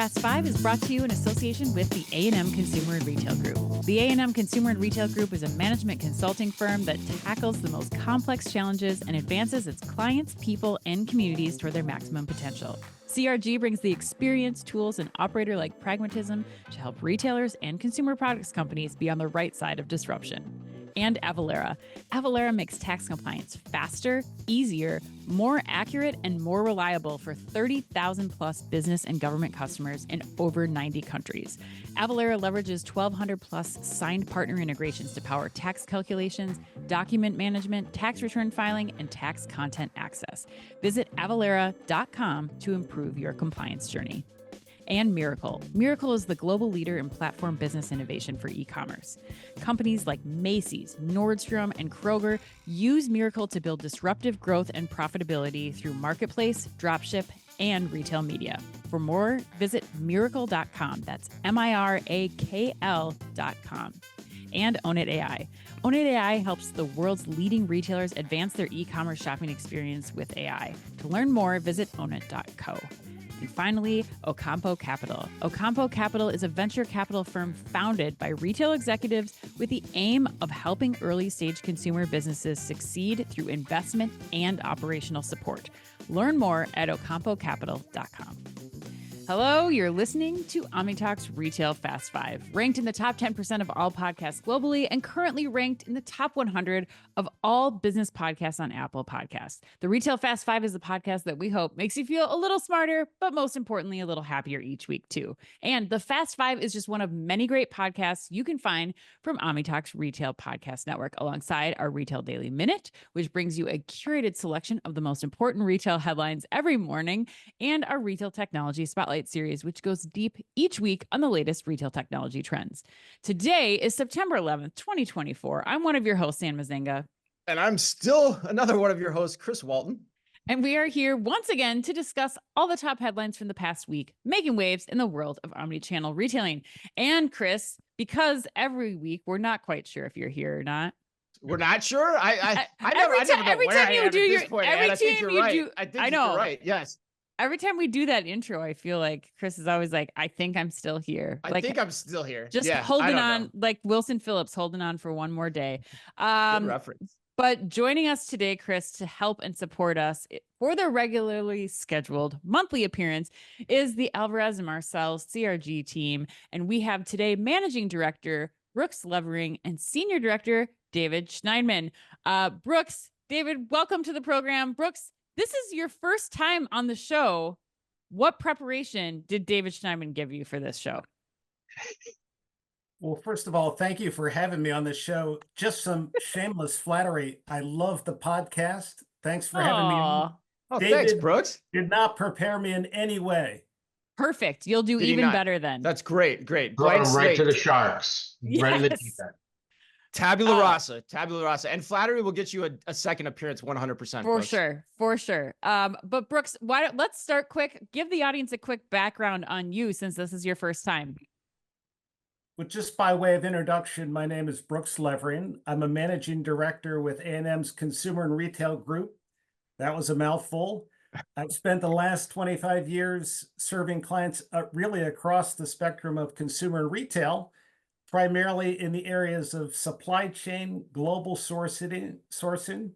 Fast Five is brought to you in association with the A&M Consumer and Retail Group. The A&M Consumer and Retail Group is a management consulting firm that tackles the most complex challenges and advances its clients, people, and communities toward their maximum potential. CRG brings the experience, tools, and operator-like pragmatism to help retailers and consumer products companies be on the right side of disruption. And Avalara. Avalara makes tax compliance faster, easier, more accurate, and more reliable for 30,000 plus business and government customers in over 90 countries. Avalara leverages 1,200 plus signed partner integrations to power tax calculations, document management, tax return filing, and tax content access. Visit avalara.com to improve your compliance journey. And Mirakl. Mirakl is the global leader in platform business innovation for e-commerce. Companies like Macy's, Nordstrom, and Kroger use Mirakl to build disruptive growth and profitability through marketplace, dropship, and retail media. For more, visit mirakl.com. That's Mirakl.com. And Ownit AI. Ownit AI helps the world's leading retailers advance their e-commerce shopping experience with AI. To learn more, visit ownit.co. And finally, Ocampo Capital. Ocampo Capital is a venture capital firm founded by retail executives with the aim of helping early-stage consumer businesses succeed through investment and operational support. Learn more at ocampocapital.com. Hello, you're listening to OmniTalk's Retail Fast Five, ranked in the top 10% of all podcasts globally and currently ranked in the top 100 of all business podcasts on Apple Podcasts. The Retail Fast Five is the podcast that we hope makes you feel a little smarter, but most importantly, a little happier each week too. And the Fast Five is just one of many great podcasts you can find from OmniTalk's Retail Podcast Network, alongside our Retail Daily Minute, which brings you a curated selection of the most important retail headlines every morning, and our Retail Technology Spotlight series, which goes deep each week on the latest retail technology trends. Today is September 11th, 2024. I'm one of your hosts, Sam Mazenga. And I'm still another one of your hosts, Chris Walton. And we are here once again to discuss all the top headlines from the past week, making waves in the world of omnichannel retailing. And Chris, because every week we're not quite sure if you're here or not. We're not sure? I know. You're right. Yes. Every time we do that intro, I feel like Chris is always like, I think I'm still here. I think I'm still here. Just holding on, like Wilson Phillips holding on for one more day. Good reference. But joining us today, Chris, to help and support us for their regularly scheduled monthly appearance is the Alvarez and Marcel CRG team. And we have today Managing Director Brooks Levering and Senior Director David Schneidman. Brooks, David, welcome to the program. Brooks, this is your first time on the show. What preparation did David Schneidman give you for this show? Well, first of all, thank you for having me on this show. Just some shameless flattery. I love the podcast. Thanks for having me on. Oh, David, thanks, Brooks. Did not prepare me in any way. Perfect. You'll do even better then. That's great. Great. Right to the Sharks. Yes. Right in the deep end. Tabula rasa. And flattery will get you a second appearance 100%. For sure. But Brooks, let's start quick. Give the audience a quick background on you, since this is your first time. Well, just by way of introduction, my name is Brooks Levering. I'm a managing director with A&M's Consumer and Retail Group. That was a mouthful. I've spent the last 25 years serving clients really across the spectrum of consumer and retail, primarily in the areas of supply chain, global sourcing,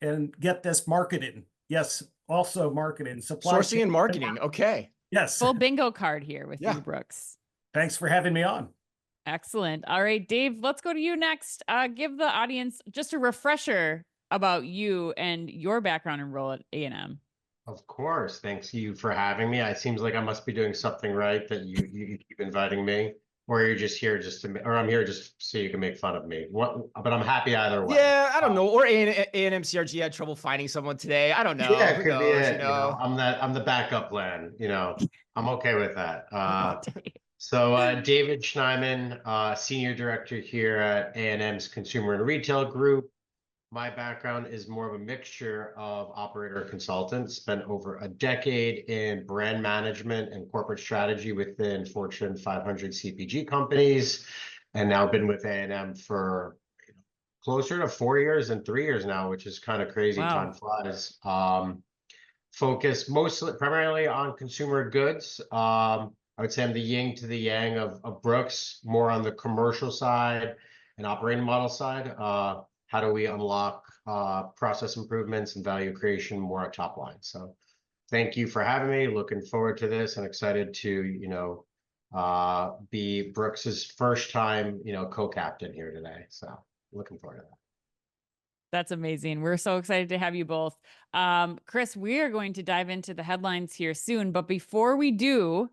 and get this, marketing. Yes, also marketing. Sourcing and marketing. Okay. Yes. Full bingo card here with you, Brooks. Thanks for having me on. Excellent. All right, Dave, let's go to you next. Give the audience just a refresher about you and your background and role at A&M. Of course. Thanks you for having me. It seems like I must be doing something right that you keep inviting me. Or you're just here or I'm here just so you can make fun of me. But I'm happy either way. Yeah, I don't know. Or A&M CRG had trouble finding someone today. I don't know. Yeah, it could be it. I'm the backup plan. I'm okay with that. So David Schneidman, Senior Director here at A&M's Consumer and Retail Group. My background is more of a mixture of operator consultants, spent over a decade in brand management and corporate strategy within Fortune 500 CPG companies, and now been with A&M for closer to 4 years and 3 years now, which is kind of crazy. Wow. Time flies. Focused primarily on consumer goods. I I would say I'm the yin to the yang of Brooks, more on the commercial side and operating model side. How do we unlock process improvements and value creation more at top line? So thank you for having me. Looking forward to this and excited to, be Brooks's first time, co-captain here today. So looking forward to that. That's amazing. We're so excited to have you both. Chris, we are going to dive into the headlines here soon, but before we do,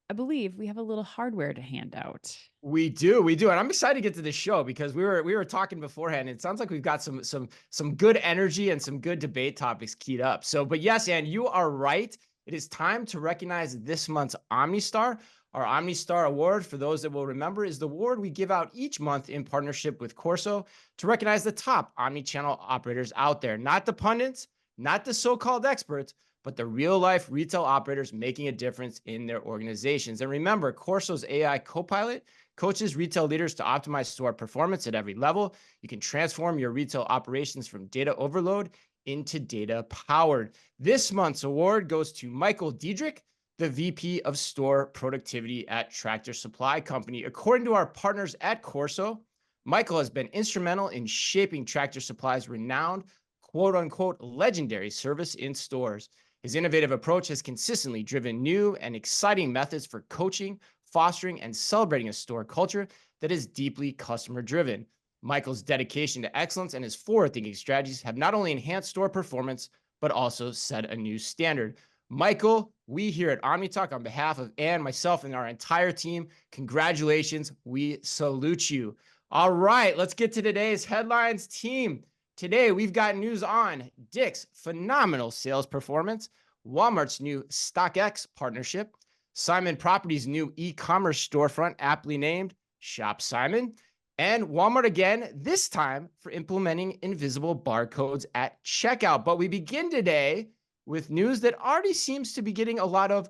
I believe we have a little hardware to hand out. We do, and I'm excited to get to this show because we were talking beforehand. And it sounds like we've got some good energy and some good debate topics keyed up. So, but yes, Ann, you are right. It is time to recognize this month's OmniStar. Our OmniStar Award, for those that will remember, is the award we give out each month in partnership with Corso to recognize the top omnichannel operators out there. Not the pundits, not the so-called experts, but the real-life retail operators making a difference in their organizations. And remember, Corso's AI Copilot coaches retail leaders to optimize store performance at every level. You can transform your retail operations from data overload into data powered. This month's award goes to Michael Diedrich, the VP of Store Productivity at Tractor Supply Company. According to our partners at Corso, Michael has been instrumental in shaping Tractor Supply's renowned, quote-unquote, legendary service in stores. His innovative approach has consistently driven new and exciting methods for coaching, fostering, and celebrating a store culture that is deeply customer-driven. Michael's dedication to excellence and his forward-thinking strategies have not only enhanced store performance, but also set a new standard. Michael, we here at OmniTalk, on behalf of Ann, myself, and our entire team, congratulations. We salute you. All right, let's get to today's headlines, team. Today, we've got news on Dick's phenomenal sales performance, Walmart's new StockX partnership, Simon Properties' new e-commerce storefront aptly named Shop Simon, and Walmart again, this time for implementing invisible barcodes at checkout. But we begin today with news that already seems to be getting a lot of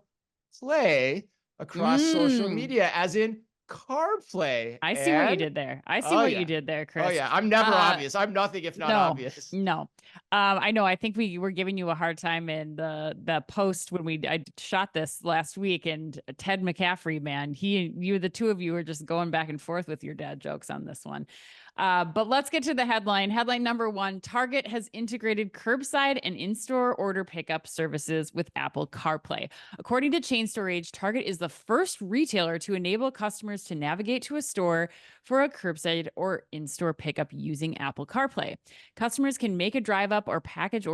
play across social media, as in CarPlay. I see what you did there. I see what you did there, Chris. Oh yeah, I'm never obvious. I'm nothing if not obvious. No. I know. I think we were giving you a hard time in the post when I shot this last week, and Ted McCaffrey, man, the two of you were just going back and forth with your dad jokes on this one. But let's get to the headline. Headline number one, Target has integrated curbside and in-store order pickup services with Apple CarPlay. According to Chain Store Age, Target is the first retailer to enable customers to navigate to a store for a curbside or in-store pickup using Apple CarPlay. Customers can make a drive-up or pickup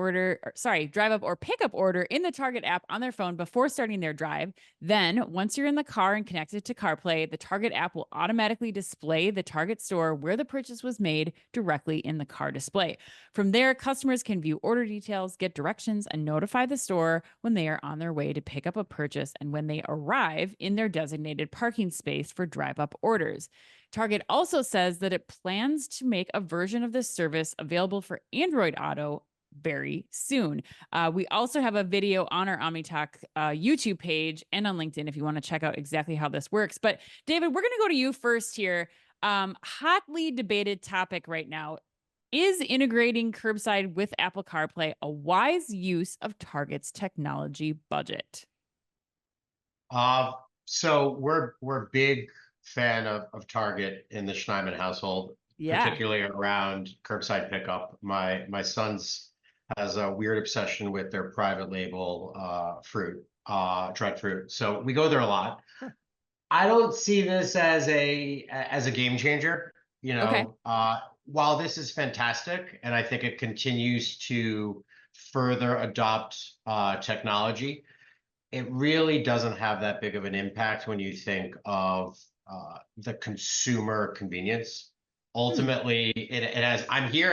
order in the Target app on their phone before starting their drive. Then, once you're in the car and connected to CarPlay, the Target app will automatically display the Target store where the purchase was made directly in the car display. From there, customers can view order details, get directions, and notify the store when they are on their way to pick up a purchase and when they arrive in their designated parking space for drive-up orders. Target also says that it plans to make a version of this service available for Android Auto very soon. We also have a video on our OmniTalk YouTube page and on LinkedIn if you want to check out exactly how this works. But David, we're going to go to you first here. Hotly debated topic right now. Is integrating curbside with Apple CarPlay a wise use of Target's technology budget? So we're big fan of Target in the Schneidman household, particularly around curbside pickup. My son's has a weird obsession with their private label fruit, dried fruit. So we go there a lot. I don't see this as a game changer. While this is fantastic, and I think it continues to further adopt technology, it really doesn't have that big of an impact when you think of the consumer convenience. Ultimately, it has, I'm here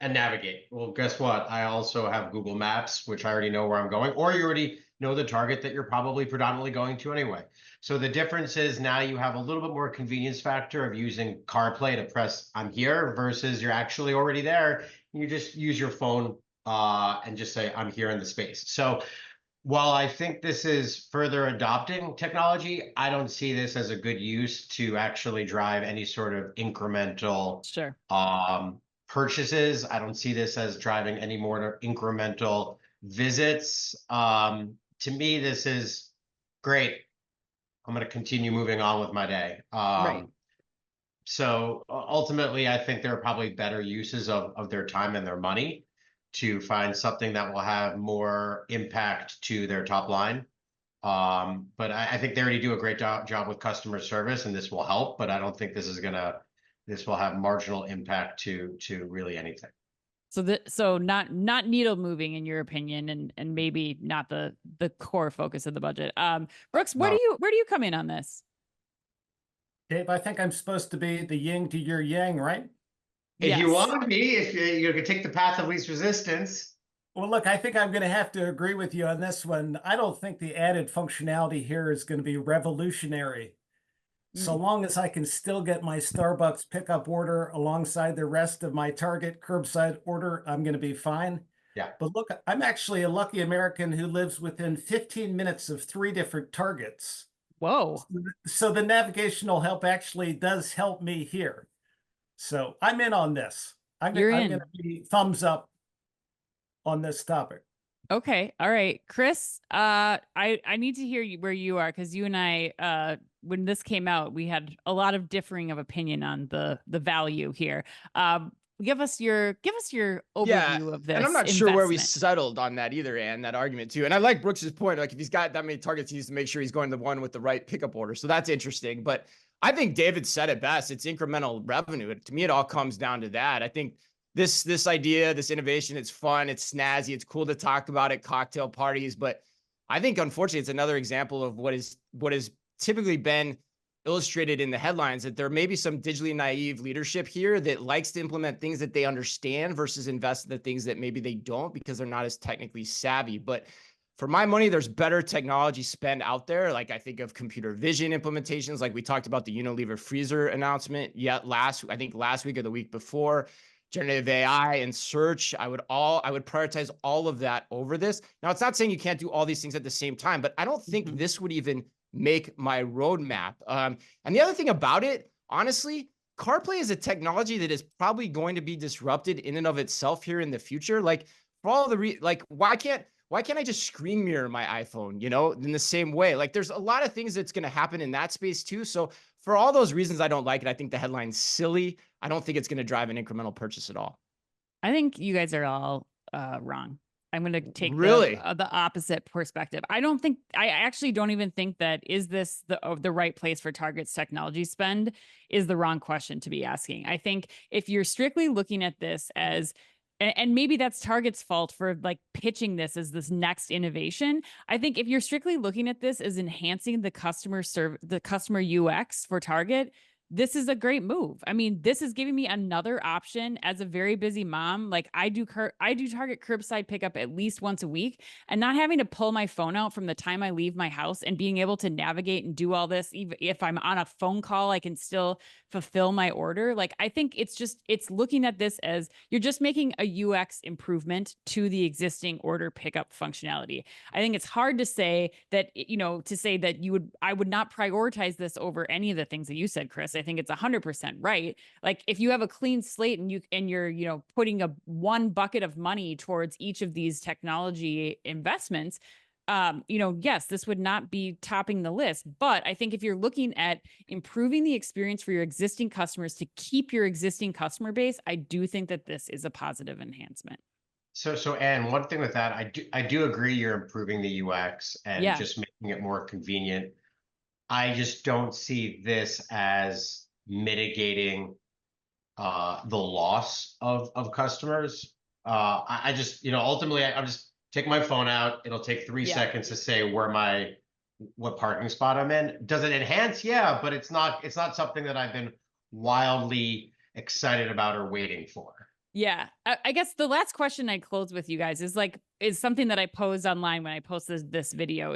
and navigate. Well, guess what? I also have Google Maps, which I already know where I'm going, or you already know the target that you're probably predominantly going to anyway. So the difference is now you have a little bit more convenience factor of using CarPlay to press I'm here versus you're actually already there. You just use your phone and just say I'm here in the space. So while I think this is further adopting technology, I don't see this as a good use to actually drive any sort of incremental purchases. I don't see this as driving any more incremental visits. To me, this is great. I'm going to continue moving on with my day. Right. So ultimately, I think there are probably better uses of their time and their money to find something that will have more impact to their top line. But I think they already do a great job with customer service, and this will help. But I don't think this will have marginal impact to really anything. So not needle moving in your opinion, and maybe not the core focus of the budget. Brooks, where do you come in on this? Dave, I think I'm supposed to be the yin to your yang, right? If Yes. you want to be, if you can take the path of least resistance. Well, look, I think I'm going to have to agree with you on this one. I don't think the added functionality here is going to be revolutionary. So long as I can still get my Starbucks pickup order alongside the rest of my Target curbside order, I'm going to be fine. Yeah. But look, I'm actually a lucky American who lives within 15 minutes of 3 different Targets. Whoa. So the navigational help actually does help me here. So I'm in on this. I'm going to be thumbs up on this topic. Okay. All right. Chris, I need to hear where you are, because you and I, when this came out, we had a lot of differing of opinion on the value here. Give us your overview of this. And I'm not sure where we settled on that either, Ann, that argument too. And I like Brooks's point. Like, if he's got that many targets, he needs to make sure he's going to the one with the right pickup order. So that's interesting. But I think David said it best. It's incremental revenue. To me, it all comes down to that. I think this idea, this innovation, it's fun, it's snazzy, it's cool to talk about at cocktail parties. But I think, unfortunately, it's another example of what has typically been illustrated in the headlines, that there may be some digitally naive leadership here that likes to implement things that they understand versus invest in the things that maybe they don't because they're not as technically savvy. But for my money, there's better technology spend out there. Like, I think of computer vision implementations, like we talked about the Unilever freezer announcement last week or the week before. Generative AI and search, I would prioritize all of that over this. Now, it's not saying you can't do all these things at the same time, but I don't think this would even make my roadmap. And the other thing about it, honestly, CarPlay is a technology that is probably going to be disrupted in and of itself here in the future. Like, for all the why can't I just screen mirror my iPhone, in the same way? Like, there's a lot of things that's going to happen in that space too. So for all those reasons, I don't like it. I think the headline's silly. I don't think it's going to drive an incremental purchase at all. I think you guys are all wrong. I'm going to take the opposite perspective. I actually don't even think that is this the right place for Target's technology spend is the wrong question to be asking. I think if you're strictly looking at this as, and maybe that's Target's fault for like pitching this as this next innovation. I think if you're strictly looking at this as enhancing the customer UX for Target, this is a great move. I mean, this is giving me another option as a very busy mom. Like, I do Target curbside pickup at least once a week, and not having to pull my phone out from the time I leave my house and being able to navigate and do all this. Even if I'm on a phone call, I can still fulfill my order. Like, I think it's looking at this as you're just making a UX improvement to the existing order pickup functionality. I think it's hard to say that, I would not prioritize this over any of the things that you said, Chris. I think it's 100% right. Like, if you have a clean slate and you're putting one bucket of money towards each of these technology investments, yes, this would not be topping the list. But I think if you're looking at improving the experience for your existing customers to keep your existing customer base, I do think that this is a positive enhancement. So Anne, one thing with that, I do agree you're improving the UX and just making it more convenient. I just don't see this as mitigating the loss of customers. I just, ultimately, I'll just take my phone out. It'll take 3 seconds to say what parking spot I'm in. Does it enhance? Yeah, but it's not something that I've been wildly excited about or waiting for. Yeah. I guess the last question I'd close with you guys is something that I posed online when I posted this video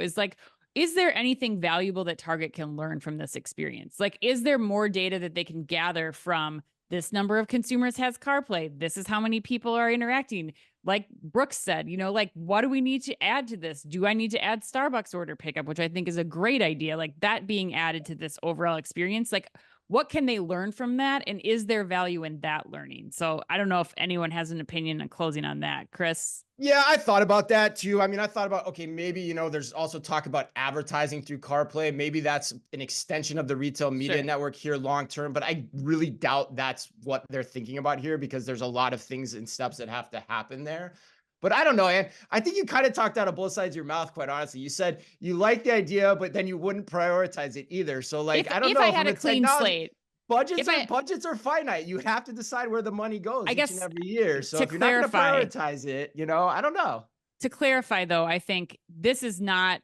is there anything valuable that Target can learn from this experience? Like, is there more data that they can gather from this number of consumers has CarPlay? This is how many people are interacting. Like Brooks said, what do we need to add to this? Do I need to add Starbucks order pickup, which I think is a great idea, like that being added to this overall experience? Like, what can they learn from that? And is there value in that learning? So I don't know if anyone has an opinion on closing on that. Chris? Yeah, I thought about that too. I mean, I thought about, okay, maybe, there's also talk about advertising through CarPlay. Maybe that's an extension of the retail media network here long term, but I really doubt that's what they're thinking about here because there's a lot of things and steps that have to happen there. But I don't know, and I think you kind of talked out of both sides of your mouth, quite honestly. You said you like the idea, but then you wouldn't prioritize it either. So like, I don't know. If I had a clean slate. Budgets are finite. You have to decide where the money goes each and every year. So if you're not going to prioritize it, I don't know. To clarify, though, I think this is not,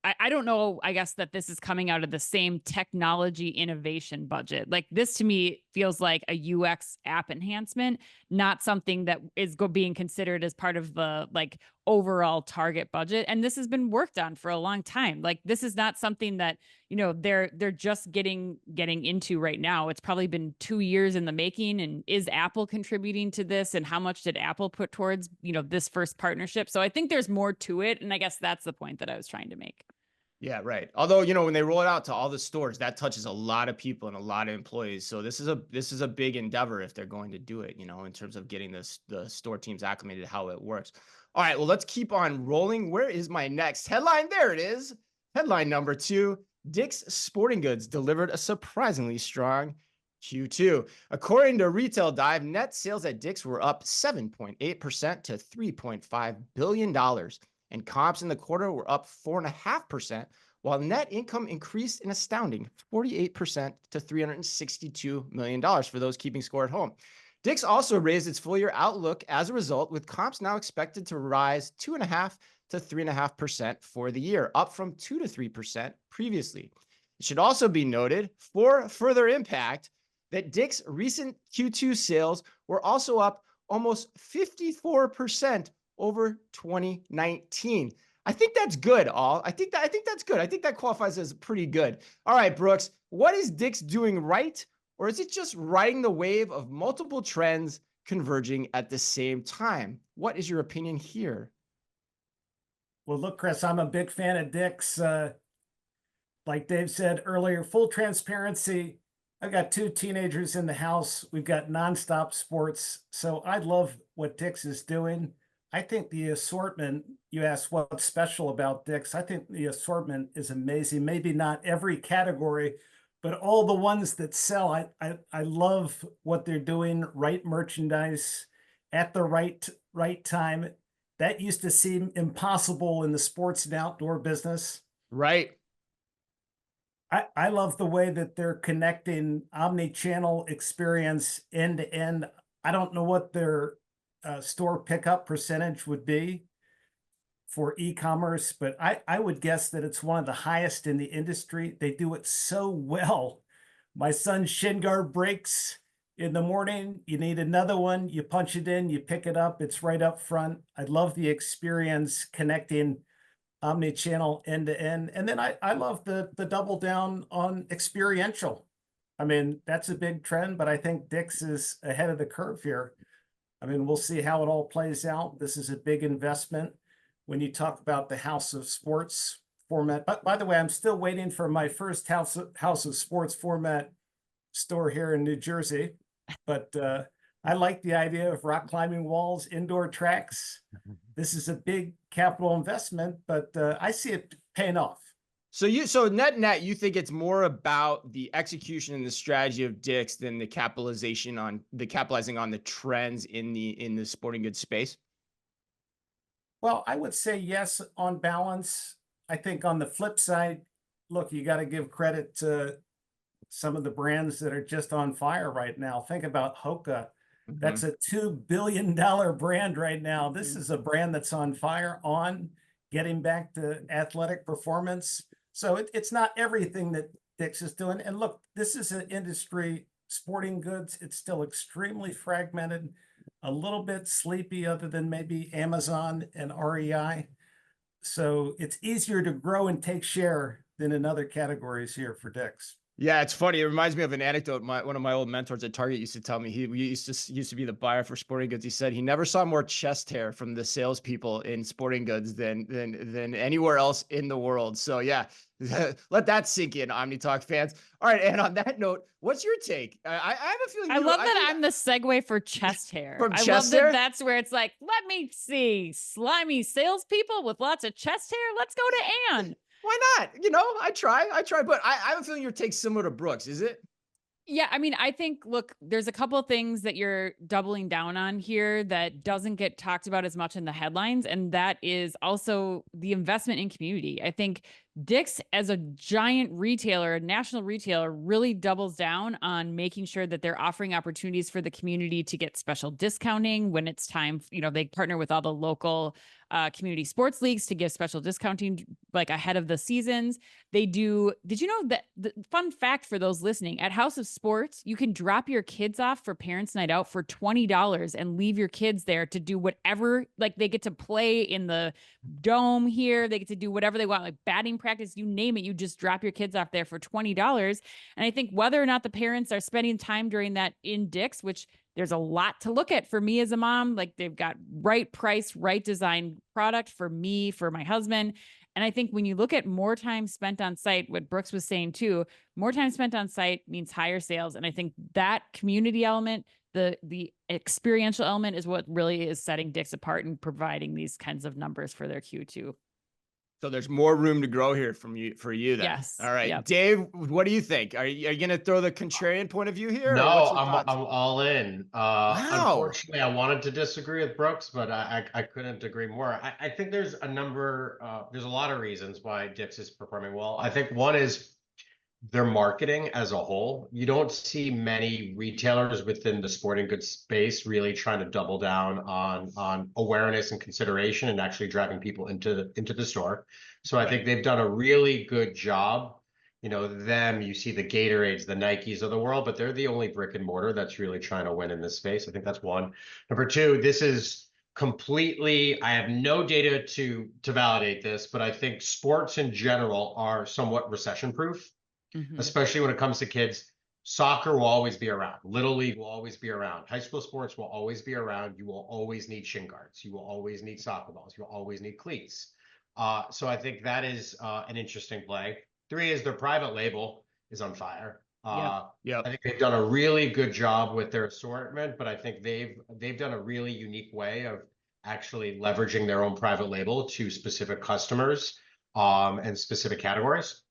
I don't know, I guess that this is coming out of the same technology innovation budget. Like this to me feels like a UX app enhancement, not something that is being considered as part of the like overall target budget. And this has been worked on for a long time. Like this is not something that, they're just getting into right now. It's probably been 2 years in the making. And is Apple contributing to this? And how much did Apple put towards, this first partnership? So I think there's more to it. And I guess that's the point that I was trying to make. Yeah, right. Although, when they roll it out to all the stores, that touches a lot of people and a lot of employees. So this is a big endeavor if they're going to do it, in terms of getting the store teams acclimated to how it works. All right, well, let's keep on rolling. Where is my next headline? There it is. Headline number 2, Dick's Sporting Goods delivered a surprisingly strong Q2. According to Retail Dive, net sales at Dick's were up 7.8% to $3.5 billion. And comps in the quarter were up 4.5%, while net income increased an astounding 48% to $362 million for those keeping score at home. Dick's also raised its full-year outlook as a result, with comps now expected to rise 2.5% to 3.5% for the year, up from 2% to 3% previously. It should also be noted, for further impact, that Dick's recent Q2 sales were also up almost 54% over 2019. I think that's good, I think that's good. I think that qualifies as pretty good. All right, Brooks, what is Dick's doing right? Or is it just riding the wave of multiple trends converging at the same time? What is your opinion here? Well, look, Chris, I'm a big fan of Dick's. Like Dave said earlier, full transparency. I've got 2 teenagers in the house. We've got nonstop sports. So I love what Dick's is doing. I think the assortment, you asked what's special about Dick's. I think the assortment is amazing. Maybe not every category, but all the ones that sell. I love what they're doing, right merchandise at the right time. That used to seem impossible in the sports and outdoor business. Right. I love the way that they're connecting omni-channel experience end to end. I don't know what their store pickup percentage would be for e-commerce, but I would guess that it's one of the highest in the industry. They do it so well. My son's shin guard breaks in the morning. You need another one. You punch it in, you pick it up. It's right up front. I love the experience connecting omni-channel end to end. And then I love the double down on experiential. I mean, that's a big trend, but I think Dick's is ahead of the curve here. I mean, we'll see how it all plays out. This is a big investment when you talk about the House of Sports format. But by the way, I'm still waiting for my first House of Sports format store here in New Jersey. But I like the idea of rock climbing walls, indoor tracks. This is a big capital investment, but I see it paying off. So net, you think it's more about the execution and the strategy of Dick's than the capitalizing on the trends in the sporting goods space? Well, I would say yes on balance. I think on the flip side, look, you got to give credit to some of the brands that are just on fire right now. Think about Hoka. That's a $2 billion brand right now. This is a brand that's on fire, getting back to athletic performance. So it's not everything that Dick's is doing. And look, this is an industry, sporting goods. It's still extremely fragmented, a little bit sleepy other than maybe Amazon and REI. So it's easier to grow and take share than in other categories here for Dick's. Yeah, it's funny. It reminds me of an anecdote. One of my old mentors at Target used to tell me. He used to be the buyer for sporting goods. He said he never saw more chest hair from the salespeople in sporting goods than anywhere else in the world. So yeah, let that sink in, Omni Talk fans. All right, and on that note, what's your take? I have a feeling. I love that I'm the segue for chest hair. From I chest love hair? that that's where it's like, let me see slimy salespeople with lots of chest hair. Let's go to Anne. Why not? You know, I try, but I have a feeling your take's similar to Brooks. Is it? Yeah, I mean, I think, look, there's a couple of things that you're doubling down on here that doesn't get talked about as much in the headlines, and that is also the investment in community. I think Dick's, as a giant retailer, a national retailer, really doubles down on making sure that they're offering opportunities for the community to get special discounting when it's time. You know, they partner with all the local community sports leagues to give special discounting like ahead of the seasons. They do. Did you know that the fun fact for those listening, at House of Sports, you can drop your kids off for parents' night out for $20 and leave your kids there to do whatever, like they get to play in the dome here. They get to do whatever they want, like batting practice, you name it. You just drop your kids off there for $20. And I think whether or not the parents are spending time during that in Dick's, which there's a lot to look at for me as a mom, like they've got right price, right design product for me, for my husband. And I think when you look at more time spent on site, what Brooks was saying too, more time spent on site means higher sales. And I think that community element, the experiential element is what really is setting Dick's apart and providing these kinds of numbers for their Q2. So there's more room to grow here for you then. Yes. All right. Yep. Dave, what do you think? Are you going to throw the contrarian point of view here? No, or what's your I'm thoughts? all in. Wow. Unfortunately, I wanted to disagree with Brooks, but I couldn't agree more. I think there's a lot of reasons why Dick's is performing well. I think one is their marketing as a whole. You don't see many retailers within the sporting goods space really trying to double down on awareness and consideration and actually driving people into the store. So I think they've done a really good job. You know, you see the Gatorades, the Nikes of the world, but they're the only brick and mortar that's really trying to win in this space. I think that's one. Number two, this is completely, I have no data to validate this, but I think sports in general are somewhat recession proof. Mm-hmm. Especially when it comes to kids. Soccer will always be around. Little League will always be around. High school sports will always be around. You will always need shin guards. You will always need soccer balls. You will always need cleats. So I think that is an interesting play. Three is their private label is on fire. I think they've done a really good job with their assortment, but I think they've done a really unique way of actually leveraging their own private label to specific customers and specific categories.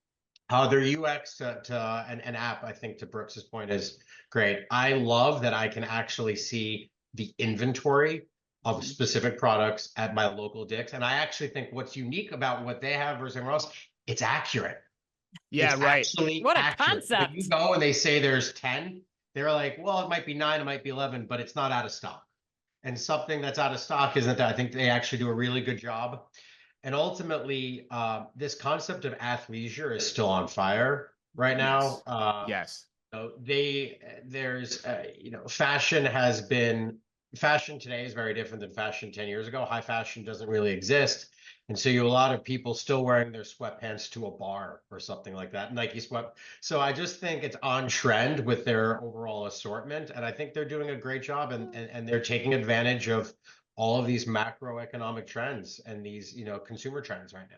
Their UX to an app, I think, to Brooks's point, is great. I love that I can actually see the inventory of specific products at my local Dick's. And I actually think what's unique about what they have versus everyone else, it's accurate. Yeah, it's right. What a accurate. concept. When you go and they say there's 10, they're like, well, it might be 9, it might be 11, but it's not out of stock. And something that's out of stock isn't that. I think they actually do a really good job. And ultimately, this concept of athleisure is still on fire right now. Yes. Fashion today is very different than fashion 10 years ago. High fashion doesn't really exist. And so you have a lot of people still wearing their sweatpants to a bar or something like that, Nike sweat. So I just think it's on trend with their overall assortment. And I think they're doing a great job and they're taking advantage of all of these macroeconomic trends and these, consumer trends right now.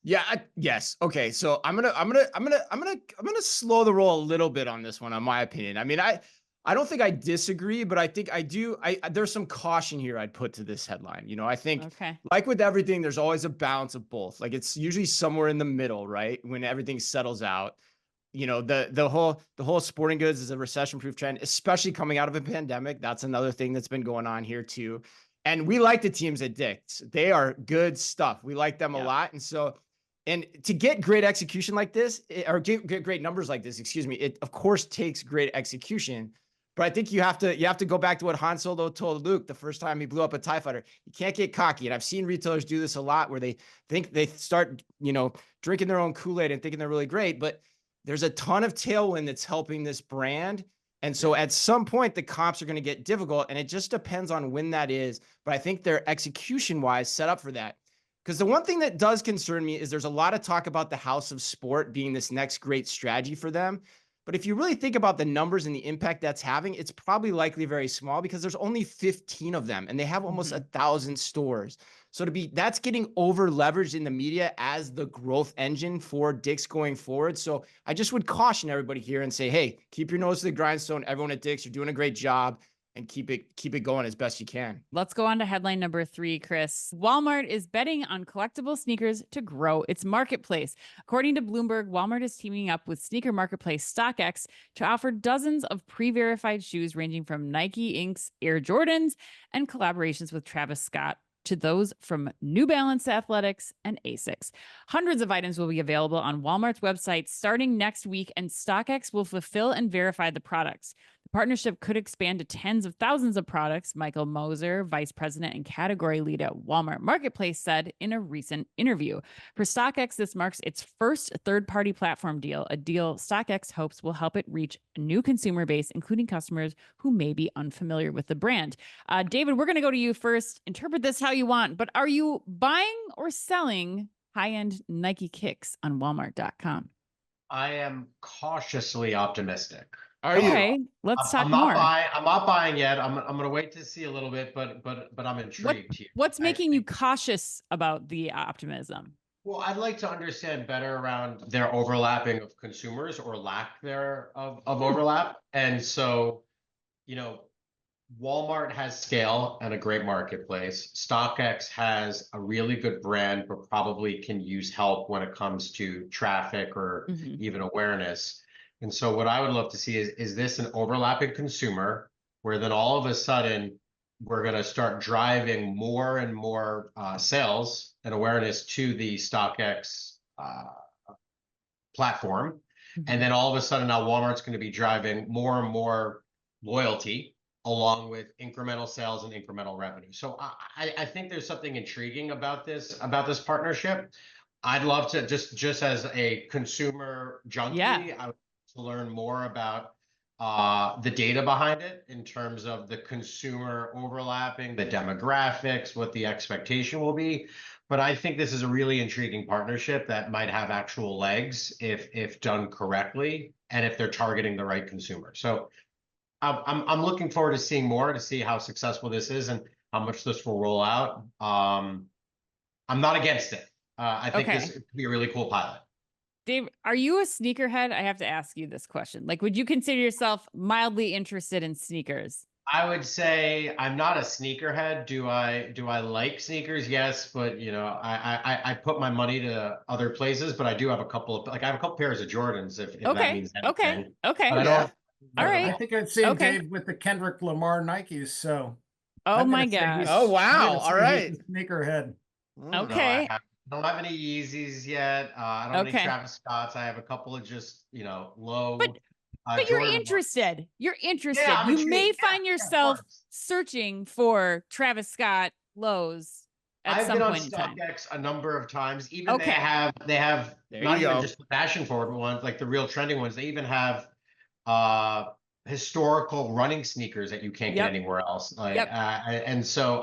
Yeah. Yes. Okay. So I'm gonna slow the roll a little bit on this one, on my opinion. I mean, I don't think I disagree, but I think I do. There's some caution here I'd put to this headline. I think like with everything, there's always a balance of both. Like it's usually somewhere in the middle, right? When everything settles out. The whole sporting goods is a recession-proof trend, especially coming out of a pandemic. That's another thing that's been going on here too. And we like the teams at Dick's. They are good stuff. We like them a lot. And to get great execution like this, or get great numbers like this, it of course takes great execution. But I think you have to go back to what Han Solo told Luke the first time he blew up a TIE fighter. You can't get cocky. And I've seen retailers do this a lot where they think they start, drinking their own Kool-Aid and thinking they're really great. But there's a ton of tailwind that's helping this brand. And so at some point, the comps are going to get difficult. And it just depends on when that is. But I think they're execution-wise set up for that. Because the one thing that does concern me is there's a lot of talk about the House of Sport being this next great strategy for them. But if you really think about the numbers and the impact that's having, it's probably likely very small because there's only 15 of them and they have almost 1,000 stores. So that's getting over leveraged in the media as the growth engine for Dick's going forward. So I just would caution everybody here and say, hey, keep your nose to the grindstone. Everyone at Dick's, you're doing a great job. And keep it going as best you can. Let's go on to headline number 3, Chris. Walmart is betting on collectible sneakers to grow its marketplace. According to Bloomberg, Walmart is teaming up with sneaker marketplace StockX to offer dozens of pre-verified shoes ranging from Nike Inc.'s Air Jordans and collaborations with Travis Scott to those from New Balance Athletics and Asics. Hundreds of items will be available on Walmart's website starting next week, and StockX will fulfill and verify the products. The partnership could expand to tens of thousands of products, Michael Moser, vice president and category lead at Walmart Marketplace, said in a recent interview. For StockX, this marks its first third-party platform deal, a deal StockX hopes will help it reach a new consumer base, including customers who may be unfamiliar with the brand. David, we're going to go to you first. Interpret this how you want, but are you buying or selling high-end Nike kicks on Walmart.com? I am cautiously optimistic. Okay, let's talk more. I'm not buying yet. I'm going to wait to see a little bit, but I'm intrigued here. What's making you cautious about the optimism? Well, I'd like to understand better around their overlapping of consumers or lack thereof of overlap. And so, Walmart has scale and a great marketplace. StockX has a really good brand, but probably can use help when it comes to traffic or even awareness. And so what I would love to see is this an overlapping consumer where then all of a sudden we're going to start driving more and more sales and awareness to the StockX platform. And then all of a sudden now Walmart's going to be driving more and more loyalty along with incremental sales and incremental revenue. So I think there's something intriguing about this partnership. I'd love to just as a consumer junkie, I would to learn more about the data behind it in terms of the consumer overlapping, the demographics, what the expectation will be. But I think this is a really intriguing partnership that might have actual legs if done correctly and if they're targeting the right consumer. So I'm looking forward to seeing more to see how successful this is and how much this will roll out. I'm not against it. I think this could be a really cool pilot. Dave, are you a sneakerhead? I have to ask you this question. Like, would you consider yourself mildly interested in sneakers? I would say I'm not a sneakerhead. Do I like sneakers? Yes, but I put my money to other places. But I do have a couple of I have a couple pairs of Jordans. If that means anything. Okay. All right. I think I've seen Dave with the Kendrick Lamar Nikes. So. Oh my gosh. Oh wow. All right. Sneakerhead. Okay. I don't have any Yeezys yet. I don't have any Travis Scotts. I have a couple of just, low. But you're interested. You're interested. Yeah, you may find yourself searching for Travis Scott lows at some point in time. I've been on StockX a number of times. Even they have not even just the fashion forward ones, like the real trending ones. They even have historical running sneakers that you can't get anywhere else. And so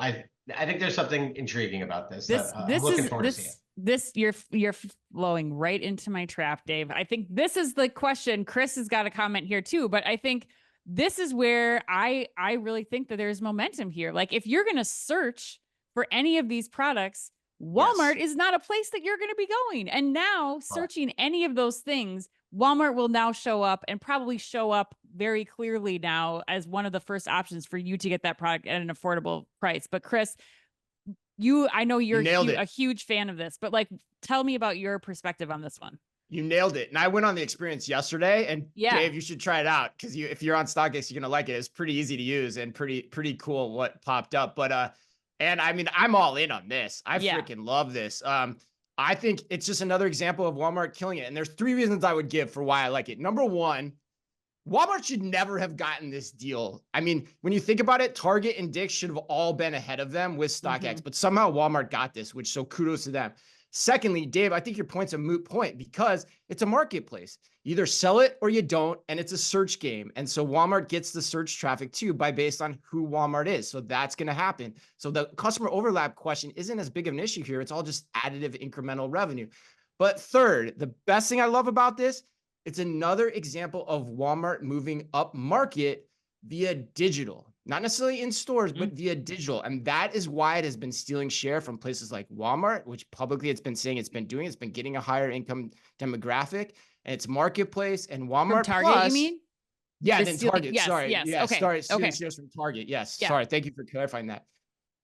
I think there's something intriguing about this. I'm looking forward to seeing it. You're flowing right into my trap, Dave. I think this is the question. Chris has got a comment here too, but I think this is where I really think that there's momentum here. Like if you're going to search for any of these products, Walmart is not a place that you're going to be going. And now searching any of those things, Walmart will now show up and probably show up very clearly now as one of the first options for you to get that product at an affordable price. But Chris, I know you're a huge fan of this, but like, tell me about your perspective on this one. You nailed it. And I went on the experience yesterday and Dave, you should try it out. Cause if you're on StockX, you're going to like it. It's pretty easy to use and pretty cool what popped up. But, and I mean, I'm all in on this. I freaking love this. I think it's just another example of Walmart killing it. And there's 3 reasons I would give for why I like it. Number one, Walmart should never have gotten this deal. I mean, when you think about it, Target and Dick's should have all been ahead of them with StockX, but somehow Walmart got this, so kudos to them. Secondly, Dave, I think your point's a moot point because it's a marketplace. You either sell it or you don't, and it's a search game. And so Walmart gets the search traffic too based on who Walmart is. So that's going to happen. So the customer overlap question isn't as big of an issue here. It's all just additive incremental revenue. But third, the best thing I love about this, it's another example of Walmart moving up market via digital. Not necessarily in stores, but via digital. And that is why it has been stealing share from places like Walmart, which publicly it's been saying it's been doing. It's been getting a higher income demographic, and it's marketplace and Walmart From Target, Plus. you mean? Yeah, The then stealing- Target. yes, Sorry. yes, Yeah, okay, sorry. Stealing okay. shares from Target. Yes. Yeah. Sorry. Thank you for clarifying that.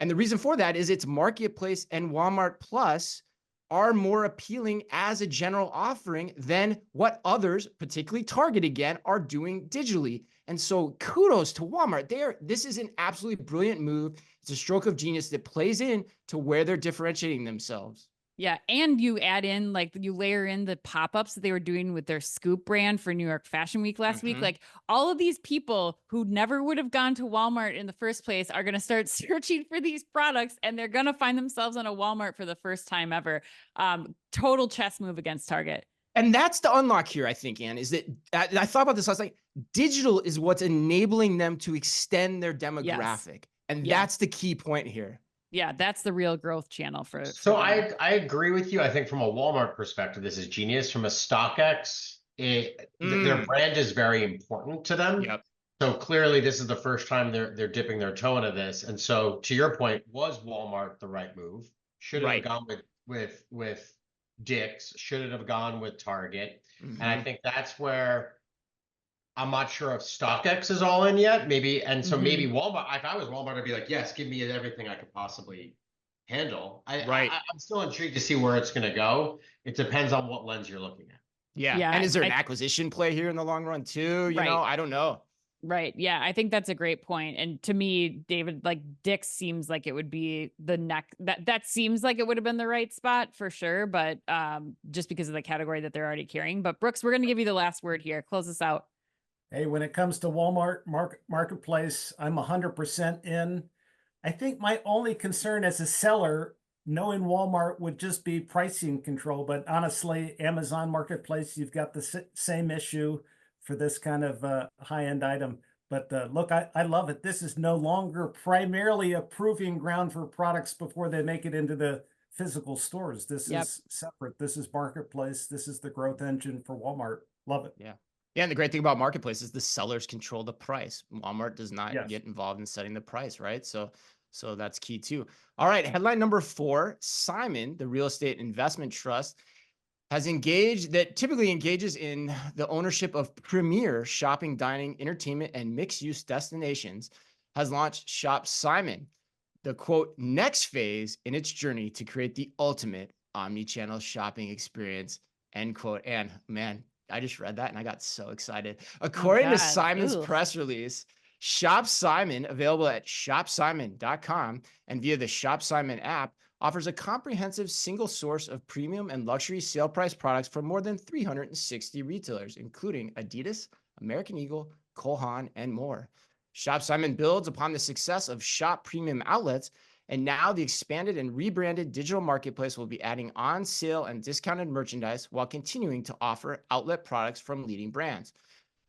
And the reason for that is it's marketplace and Walmart Plus are more appealing as a general offering than what others, particularly Target again, are doing digitally. And so kudos to Walmart. This is an absolutely brilliant move. It's a stroke of genius that plays in to where they're differentiating themselves. Yeah. And you add in, like, you layer in the pop-ups that they were doing with their Scoop brand for New York Fashion Week last week. Like, all of these people who never would have gone to Walmart in the first place are going to start searching for these products, and they're going to find themselves on a Walmart for the first time ever. Total chess move against Target. And that's the unlock here, I think, Ann, is that I thought about this last night. Digital is what's enabling them to extend their demographic. And that's the key point here. Yeah, that's the real growth channel for So them. I agree with you. I think from a Walmart perspective, this is genius. From a StockX, their brand is very important to them. Yep. So clearly, this is the first time they're dipping their toe into this. And so, to your point, was Walmart the right move? Should it have gone with Dick's? Should it have gone with Target? And I think that's where I'm not sure if StockX is all in yet. Maybe, and so maybe Walmart. If I was Walmart, I'd be like, yes, give me everything I could possibly handle. I'm still intrigued to see where it's going to go. It depends on what lens you're looking at. Yeah. And is there an acquisition play here in the long run too? You know, I don't know. Right. Yeah. I think that's a great point. And to me, David, like, Dick's seems like it would be the next, that seems like it would have been the right spot for sure. But just because of the category that they're already carrying. But Brooks, we're going to give you the last word here. Close us out. Hey, when it comes to Walmart marketplace, I'm 100% in. I think my only concern as a seller, knowing Walmart, would just be pricing control. But honestly, Amazon Marketplace, you've got the same issue for this kind of high-end item. But look, I love it. This is no longer primarily a proving ground for products before they make it into the physical stores. This is separate. This is marketplace. This is the growth engine for Walmart. Love it. Yeah. Yeah, and the great thing about marketplace is the sellers control the price. Walmart does not get involved in setting the price, right? So that's key too. All right, headline number 4, Simon, the real estate investment trust, has typically engages in the ownership of premier shopping, dining, entertainment, and mixed-use destinations, has launched Shop Simon, the quote, next phase in its journey to create the ultimate omni-channel shopping experience, end quote. And man, I just read that and I got so excited. According to Simon's press release, Shop Simon, available at shopsimon.com and via the Shop Simon app, offers a comprehensive single source of premium and luxury sale price products from more than 360 retailers, including Adidas, American Eagle, Cole Haan, and more. Shop Simon builds upon the success of Shop Premium outlets, and now the expanded and rebranded digital marketplace will be adding on sale and discounted merchandise while continuing to offer outlet products from leading brands.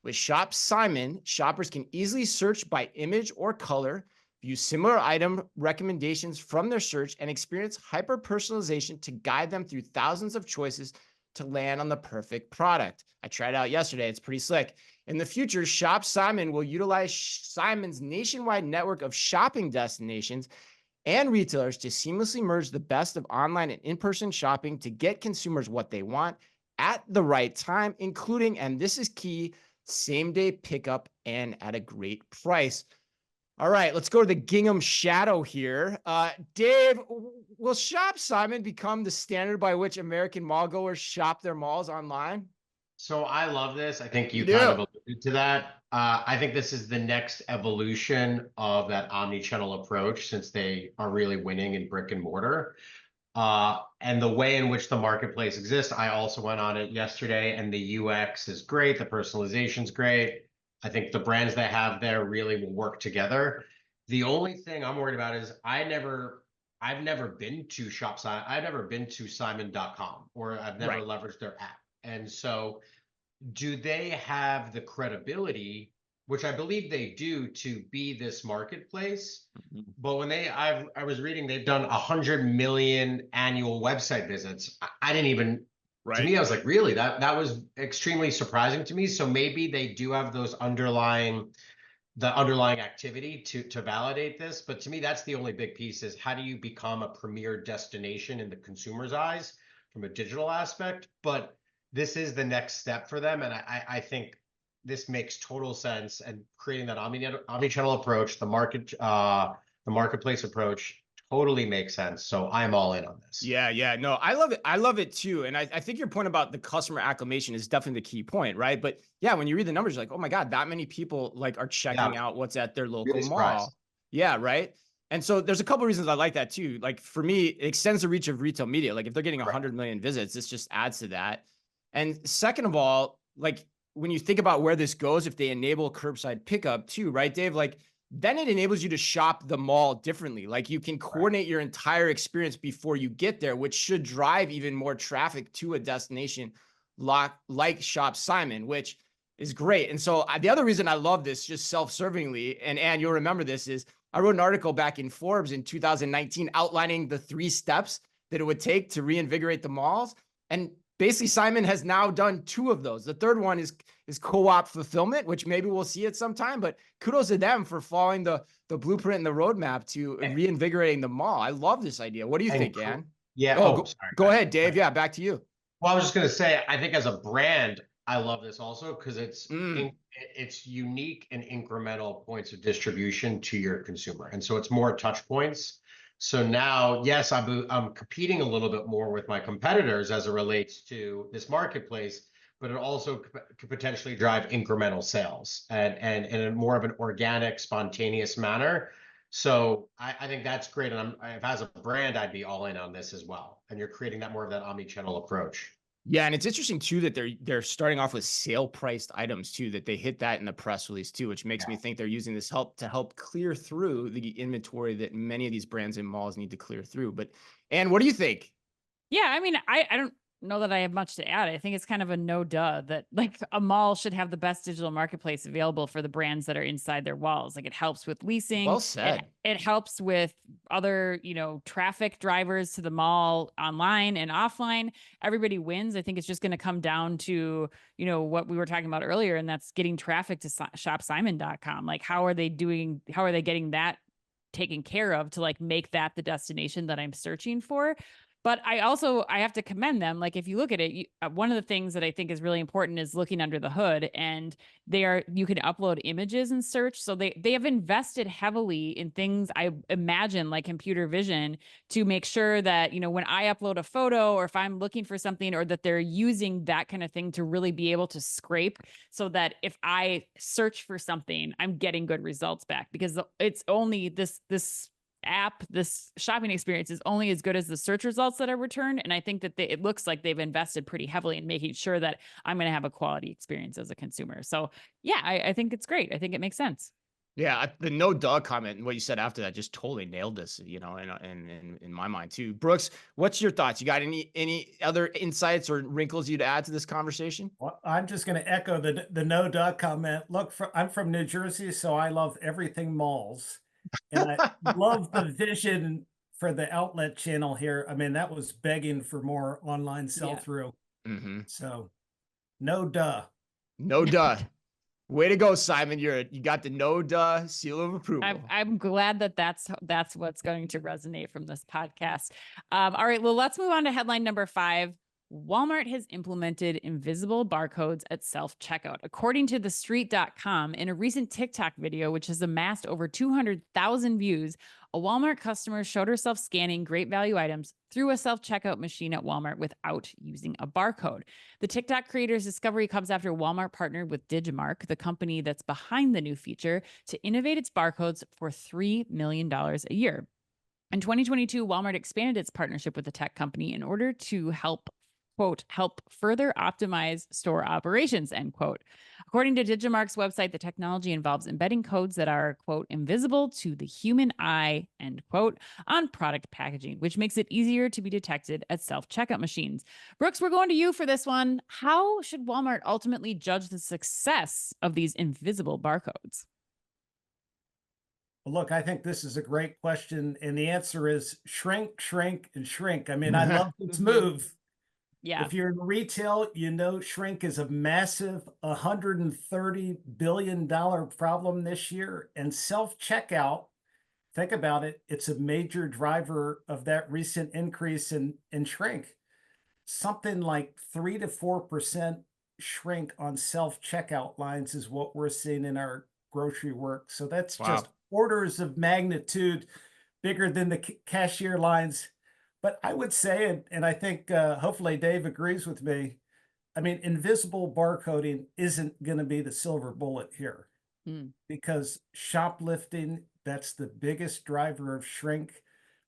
With Shop Simon, shoppers can easily search by image or color, view similar item recommendations from their search, and experience hyper-personalization to guide them through thousands of choices to land on the perfect product. I tried it out yesterday. It's pretty slick. In the future, Shop Simon will utilize Simon's nationwide network of shopping destinations and retailers to seamlessly merge the best of online and in-person shopping to get consumers what they want at the right time, including, and this is key, same-day pickup and at a great price. All right, let's go to the gingham shadow here. Dave, will Shop Simon become the standard by which American mall goers shop their malls online? So I love this. I think you kind of alluded to that. I think this is the next evolution of that omni-channel approach, since they are really winning in brick and mortar. And the way in which the marketplace exists, I also went on it yesterday, and the UX is great. The personalization is great. I think the brands they have there really will work together. The only thing I'm worried about is I I've never been to ShopSimon. I've never been to Simon.com, or I've never Right. leveraged their app. And so do they have the credibility, which I believe they do, to be this marketplace? But when I was reading, they've done 100 million annual website visits. I didn't even, to me, I was like, really? That was extremely surprising to me. So maybe they do have those underlying activity to validate this. But to me, that's the only big piece, is how do you become a premier destination in the consumer's eyes from a digital aspect? But this is the next step for them. And I think this makes total sense, and creating that omni-channel approach, the marketplace approach, totally makes sense. So I'm all in on this. Yeah. No, I love it. I love it too. And I think your point about the customer acclimation is definitely the key point, right? But yeah, when you read the numbers, you're like, oh my God, that many people like are checking out what's at their local Really mall. surprised. Yeah, right. And so there's a couple of reasons I like that too. Like for me, it extends the reach of retail media. Like if they're getting 100 million visits, this just adds to that. And second of all, like when you think about where this goes, if they enable curbside pickup too, right, Dave? Like then it enables you to shop the mall differently. Like you can coordinate your entire experience before you get there, which should drive even more traffic to a destination like Shop Simon, which is great. And so the other reason I love this just self-servingly, and you'll remember this, is I wrote an article back in Forbes in 2019 outlining the 3 steps that it would take to reinvigorate the malls. And basically, Simon has now done 2 of those. The third one is co-op fulfillment, which maybe we'll see at some time, but kudos to them for following the blueprint and the roadmap to reinvigorating the mall. I love this idea. What do you think, Ann? Yeah. Sorry. Go ahead, Dave. Yeah, back to you. Well, I was just going to say, I think as a brand, I love this also because it's unique and incremental points of distribution to your consumer. And so it's more touch points. So now, yes, I'm competing a little bit more with my competitors as it relates to this marketplace, but it also could potentially drive incremental sales and in a more of an organic, spontaneous manner. So I think that's great. And as a brand, I'd be all in on this as well. And you're creating that more of that omni-channel approach. Yeah, and it's interesting too that they're starting off with sale priced items too, that they hit that in the press release too, which makes me think they're using this to help clear through the inventory that many of these brands and malls need to clear through. But Ann, what do you think? Yeah, I mean, I don't know that I have much to add. I think it's kind of a no duh that like a mall should have the best digital marketplace available for the brands that are inside their walls. Like it helps with leasing. Well said. It helps with other, traffic drivers to the mall online and offline. Everybody wins. I think it's just going to come down to, what we were talking about earlier, and that's getting traffic to shopsimon.com. Like how are they getting that taken care of to like make that the destination that I'm searching for? But I have to commend them. Like if you look at it, one of the things that I think is really important is looking under the hood, and you can upload images and search. So they have invested heavily in things, I imagine, like computer vision, to make sure that, when I upload a photo or if I'm looking for something, or that they're using that kind of thing to really be able to scrape so that if I search for something, I'm getting good results back, because it's only this app, this shopping experience is only as good as the search results that are returned. And I think that it looks like they've invested pretty heavily in making sure that I'm going to have a quality experience as a consumer. So yeah, I think it's great. I think it makes sense. Yeah, the no duh comment and what you said after that just totally nailed this, and in my mind too. Brooks, what's your thoughts? You got any other insights or wrinkles you'd add to this conversation? Well, I'm just going to echo the no duh comment. Look, I'm from New Jersey, so I love everything malls. And I love the vision for the outlet channel here. I mean, that was begging for more online sell-through. Yeah. Mm-hmm. So no duh. No duh. Way to go, Simon. You got the no duh seal of approval. I'm glad that's what's going to resonate from this podcast. All right, well, let's move on to headline number 5. Walmart has implemented invisible barcodes at self-checkout. According to TheStreet.com, in a recent TikTok video, which has amassed over 200,000 views, a Walmart customer showed herself scanning great value items through a self-checkout machine at Walmart without using a barcode. The TikTok creator's discovery comes after Walmart partnered with Digimarc, the company that's behind the new feature, to innovate its barcodes for $3 million a year. In 2022, Walmart expanded its partnership with the tech company in order to help quote, help further optimize store operations, end quote. According to Digimarc's website, the technology involves embedding codes that are, quote, invisible to the human eye, end quote, on product packaging, which makes it easier to be detected at self-checkout machines. Brooks, we're going to you for this one. How should Walmart ultimately judge the success of these invisible barcodes? Well, look, I think this is a great question. And the answer is shrink, shrink, and shrink. I mean, I love this move. Yeah. If you're in retail, you know shrink is a massive $130 billion problem this year. And self-checkout, think about it, it's a major driver of that recent increase in shrink. Something like 3 to 4% shrink on self-checkout lines is what we're seeing in our grocery work. So that's just orders of magnitude bigger than the cashier lines. But I would say, and I think hopefully Dave agrees with me, I mean, invisible barcoding isn't going to be the silver bullet here because shoplifting, that's the biggest driver of shrink,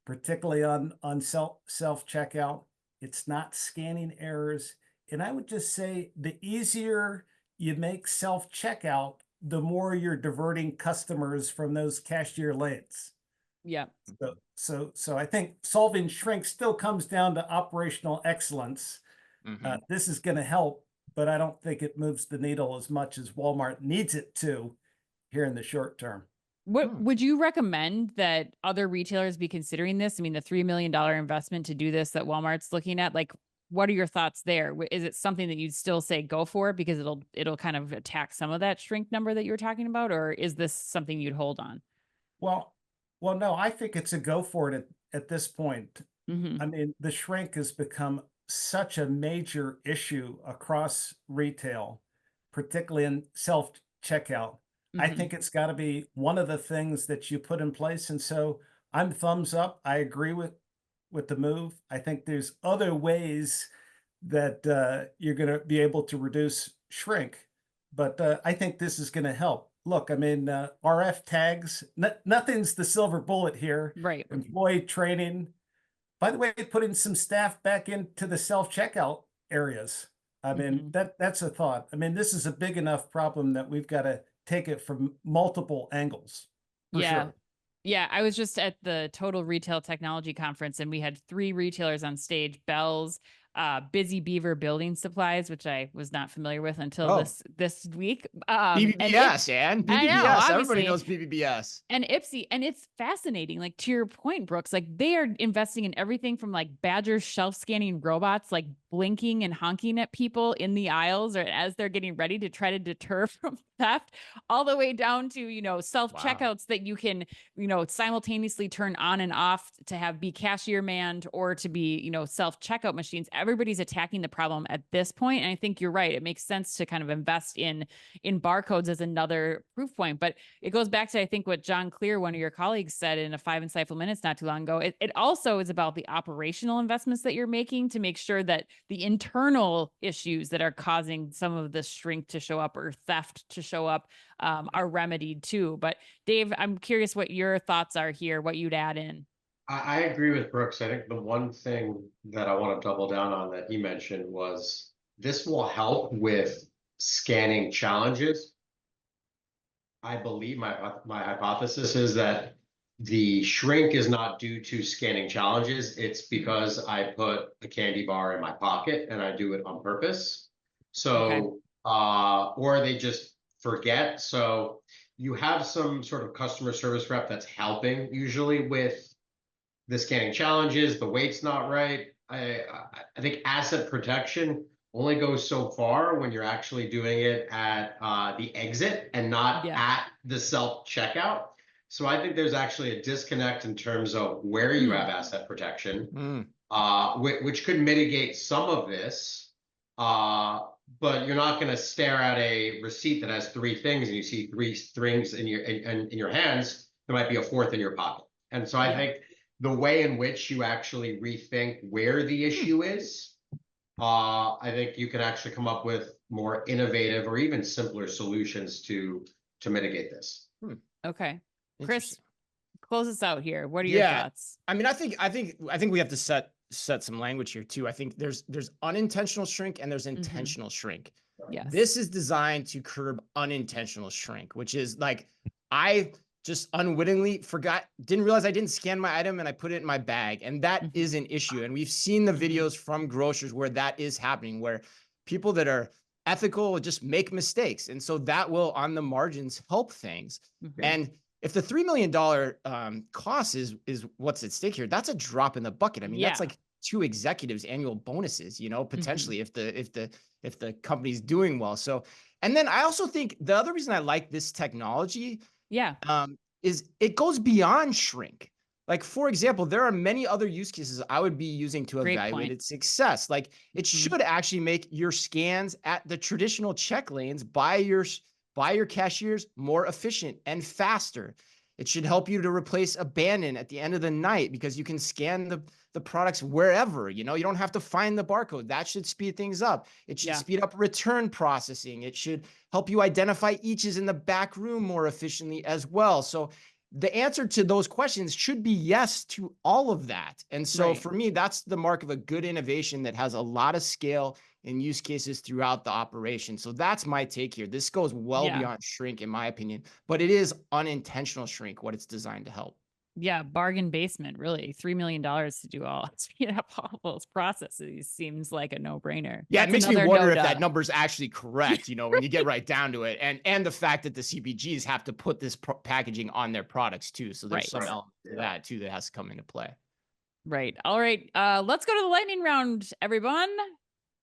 particularly on self-checkout. It's not scanning errors. And I would just say the easier you make self-checkout, the more you're diverting customers from those cashier lanes. Yeah. So I think solving shrink still comes down to operational excellence. This is going to help, but I don't think it moves the needle as much as Walmart needs it to here in the short term. What would you recommend that other retailers be considering this? I mean, the $3 million investment to do this that Walmart's looking at, like, what are your thoughts there? Is it something that you'd still say go for because it'll kind of attack some of that shrink number that you were talking about, or is this something you'd hold on? Well, no, I think it's a go for it at this point. I mean, the shrink has become such a major issue across retail, particularly in self-checkout. I think it's got to be one of the things that you put in place. And so I'm thumbs up. I agree with the move. I think there's other ways that you're going to be able to reduce shrink, but I think this is going to help. Look, I mean, RF tags, nothing's the silver bullet here. Right. Employee training. By the way, putting some staff back into the self-checkout areas. I mean, that's a thought. I mean, this is a big enough problem that we've got to take it from multiple angles. For sure. Yeah, I was just at the Total Retail Technology Conference, and we had 3 retailers on stage: Bell's, Busy Beaver Building Supplies, which I was not familiar with until this week. BBBS, and BBBS. I know, Everybody knows BBBS. And Ipsy, and it's fascinating. Like, to your point, Brooks, like, they are investing in everything from like Badger shelf scanning robots, like blinking and honking at people in the aisles or as they're getting ready to try to deter from theft, all the way down to, you know, self-checkouts that you can, you know, simultaneously turn on and off to have be cashier manned or to be, you know, self-checkout machines. Everybody's attacking the problem at this point. And I think you're right. It makes sense to kind of invest in barcodes as another proof point. But it goes back to, I think, what John Clear, one of your colleagues, said in a 5 Insightful Minutes not too long ago. It also is about the operational investments that you're making to make sure that the internal issues that are causing some of the shrink to show up or theft to show up are remedied too. But Dave, I'm curious what your thoughts are here, what you'd add in. I agree with Brooks. I think the one thing that I want to double down on that he mentioned was this will help with scanning challenges. I believe my hypothesis is that the shrink is not due to scanning challenges. It's because I put a candy bar in my pocket and I do it on purpose. So, or they just forget. So you have some sort of customer service rep that's helping usually with the scanning challenges. The weight's not right. I think asset protection only goes so far when you're actually doing it at the exit and not at the self-checkout. So I think there's actually a disconnect in terms of where you have asset protection, which could mitigate some of this. But you're not going to stare at a receipt that has 3 things and you see 3 strings in your hands. There might be a 4th in your pocket. And so I think the way in which you actually rethink where the issue is, I think you can actually come up with more innovative or even simpler solutions to mitigate this. Okay. Chris, close us out here. What are your thoughts? I mean, I think we have to set set some language here too. I think there's unintentional shrink and there's intentional shrink. Yes. This is designed to curb unintentional shrink, which is like, I just unwittingly didn't realize I didn't scan my item and I put it in my bag. And that is an issue. And we've seen the videos from grocers where that is happening, where people that are ethical will just make mistakes. And so that will, on the margins, help things. And if the $3 million cost is what's at stake here, that's a drop in the bucket. I mean, that's like 2 executives' annual bonuses, you know, potentially if the company's doing well. So, and then I also think the other reason I like this technology, is it goes beyond shrink. Like, for example, there are many other use cases I would be using to evaluate its success. Like, it should actually make your scans at the traditional check lanes by your cashiers more efficient and faster. It should help you to replace abandon at the end of the night because you can scan the products wherever, you know, you don't have to find the barcode. That should speed things up. It should speed up return processing. It should help you identify eaches in the back room more efficiently as well. So the answer to those questions should be yes to all of that. And so for me, that's the mark of a good innovation that has a lot of scale and use cases throughout the operation. So that's my take here. This goes well beyond shrink, in my opinion, but it is unintentional shrink, what it's designed to help. Yeah, bargain basement, really. $3 million to do all speed up all those processes seems like a no-brainer. Yeah, it makes me wonder if that number is actually correct, you know, when you get right down to it. And the fact that the CPGs have to put this packaging on their products too. So there's some element to that too that has to come into play. Right. All right. Let's go to the lightning round, everyone.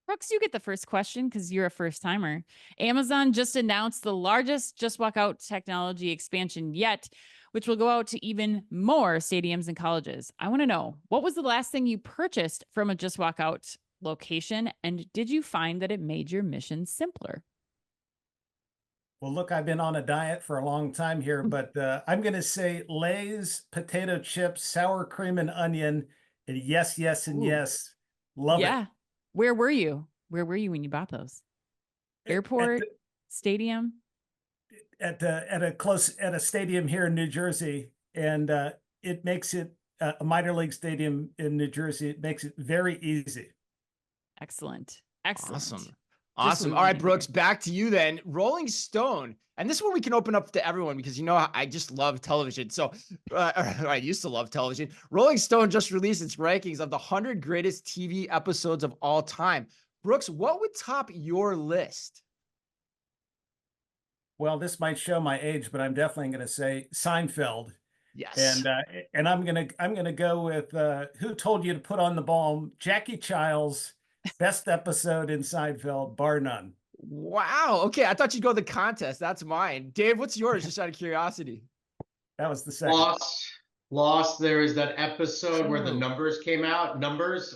Brooks, you get the first question because you're a first timer. Amazon just announced the largest Just Walk Out technology expansion yet, which will go out to even more stadiums and colleges. I want to know, what was the last thing you purchased from a Just Walk Out location? And did you find that it made your mission simpler? Well, look, I've been on a diet for a long time here, but I'm going to say Lay's potato chips, sour cream and onion. And yes, yes, and yes. Love it. Where were you? Where were you when you bought those? Airport, stadium? At a stadium here in New Jersey, and it makes it a minor league stadium in New Jersey. It makes it very easy. Excellent. Awesome. All right, Brooks, back to you then. Rolling Stone, and this is where we can open up to everyone because, you know, I just love television. So I used to love television. Rolling Stone just released its rankings of the 100 greatest TV episodes of all time. Brooks, what would top your list? Well, this might show my age, but I'm definitely going to say Seinfeld. Yes. And I'm gonna go with Who Told You to Put on the Ball? Jackie Child's best episode in Seinfeld, bar none. Wow. Okay, I thought you'd go the contest. That's mine. Dave, what's yours? Just out of curiosity. That was the second. Lost. There is that episode where the numbers came out.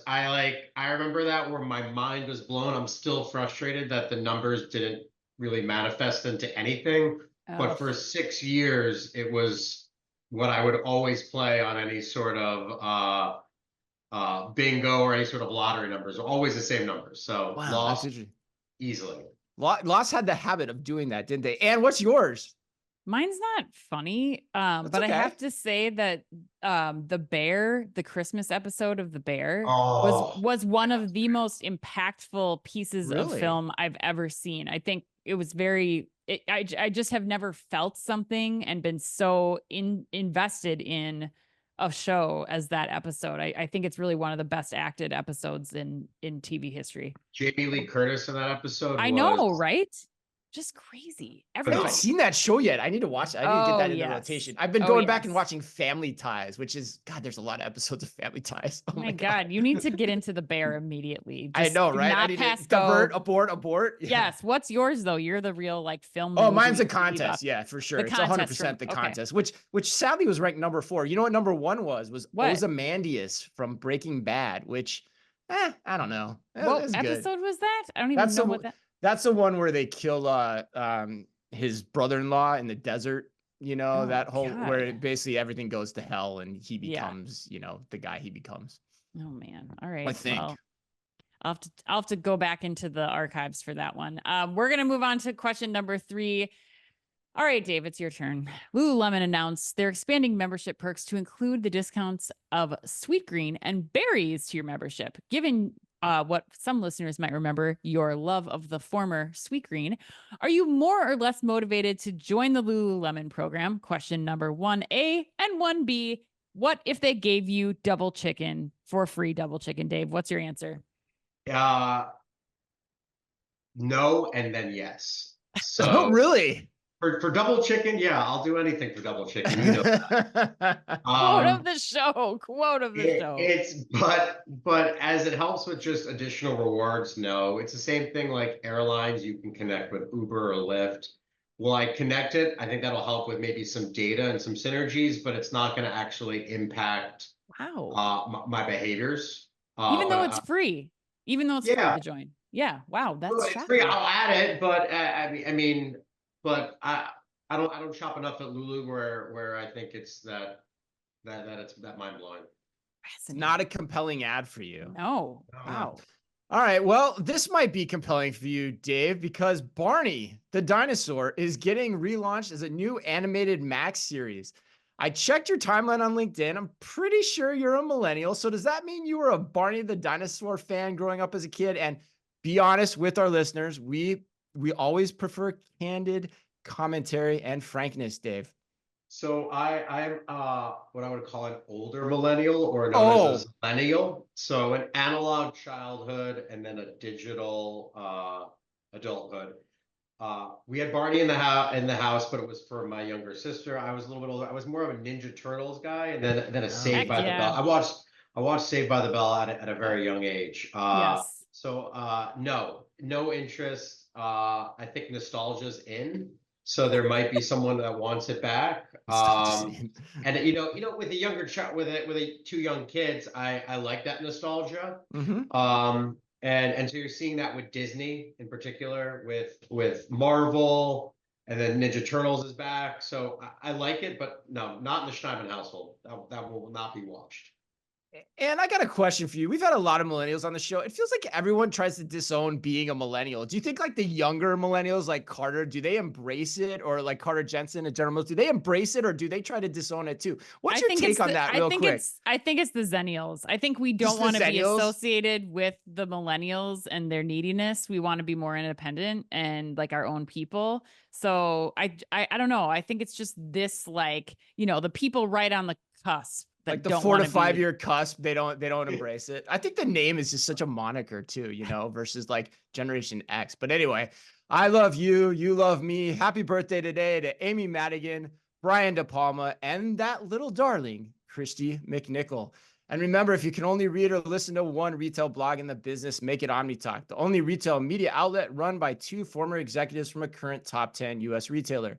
I remember that where my mind was blown. I'm still frustrated that the numbers didn't really manifest into anything. But for 6 years, it was what I would always play on any sort of bingo or any sort of lottery numbers. Always the same numbers. So Lost easily. Lost had the habit of doing that, didn't they? And what's yours? Mine's not funny, but I have to say that the Christmas episode of The Bear was one of the most impactful pieces of film I've ever seen. I think it was I just have never felt something and been so invested in a show as that episode. I think it's really one of the best acted episodes in TV history. Jamie Lee Curtis in that episode. I know, right? Just crazy. I haven't seen that show yet. I need to watch it. I need to get that in the rotation. I've been going back and watching Family Ties, which is, God, there's a lot of episodes of Family Ties. Oh my God. You need to get into The Bear immediately. I know, right? I need to divert, abort. Yeah. Yes. What's yours though? You're the real film. Oh, mine's a contest. Yeah, for sure. It's 100% the contest, which sadly was ranked number 4. You know what number 1 was Ozymandias from Breaking Bad, which, I don't know. What episode was that? I don't even know what that. That's the one where they kill his brother-in-law in the desert, you know, where basically everything goes to hell and he becomes, you know, the guy he becomes. Oh man. All right. I think. Well, I'll have to go back into the archives for that one. We're going to move on to question number 3. All right, Dave, it's your turn. Lululemon announced they're expanding membership perks to include the discounts of Sweet Green and berries to your membership. Given what some listeners might remember, your love of the former Sweet Green, are you more or less motivated to join the Lululemon program? Question number 1A and 1B. What if they gave you double chicken for free double chicken, Dave? What's your answer? No, and then yes. Oh, So really? for double chicken, yeah, I'll do anything for double chicken. You know that. Quote of the show. Quote of the show. But as it helps with just additional rewards, no. It's the same thing like airlines. You can connect with Uber or Lyft. Will I connect it? I think that'll help with maybe some data and some synergies, but it's not going to actually impact my behaviors. Even though it's free. Even though it's free to join. Yeah. Wow. That's it's free. I'll add it, but I mean, but I don't shop enough at Lulu where I think it's that it's that mind blowing. Not a compelling ad for you. No. Wow. All right. Well, this might be compelling for you, Dave, because Barney, the dinosaur, is getting relaunched as a new animated Max series. I checked your timeline on LinkedIn. I'm pretty sure you're a millennial. So does that mean you were a Barney the dinosaur fan growing up as a kid? And be honest with our listeners, we always prefer candid commentary and frankness, Dave. So I'm what I would call an older millennial, or known as a millennial. So an analog childhood and then a digital adulthood. We had Barney in the house, but it was for my younger sister. I was a little bit older. I was more of a Ninja Turtles guy, and then a Saved by the Bell. I watched Saved by the Bell at a very young age. Yes. So no interest. I think nostalgia's in. So there might be someone that wants it back. And you know, with a younger child, with two young kids, I like that nostalgia. Mm-hmm. And so you're seeing that with Disney in particular, with Marvel, and then Ninja Turtles is back. So I like it, but no, not in the Schneidman household. That will not be watched. And I got a question for you. We've had a lot of millennials on the show. It feels like everyone tries to disown being a millennial. Do you think like the younger millennials like Carter, do they embrace it? Or like Carter Jensen and General Mills, do they embrace it or do they try to disown it too? What's your take on that real quick? I think it's the Zennials. I think we don't want to be associated with the millennials and their neediness. We want to be more independent and like our own people. So I don't know. I think it's just this like, you know, the people right on the cusp. Like the 4 to 5 year cusp, they don't embrace it. I think the name is just such a moniker too, you know, versus like Generation X. But anyway, I love you. You love me. Happy birthday today to Amy Madigan, Brian De Palma, and that little darling, Christy McNichol. And remember, if you can only read or listen to one retail blog in the business, make it Omni Talk, the only retail media outlet run by 2 former executives from a current top 10 US retailer.